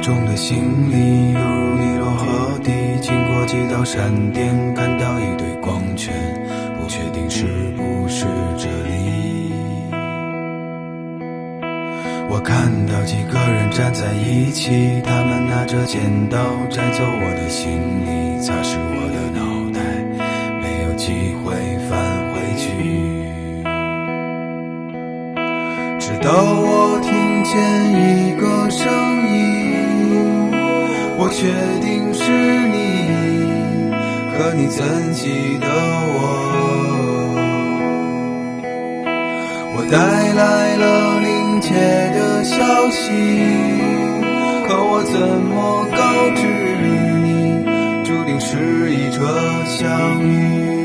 重的行李，犹如尼罗河堤，经过几道闪电，看到一堆光圈，不确定是不是这里。我看到几个人站在一起，他们拿着剪刀摘走我的行李，擦拭我的脑袋，没有机会返回去。直到我听见一个声音，我确定是你，可你怎记得我带来了临界的消息，可我怎么告知你，注定是一场相遇。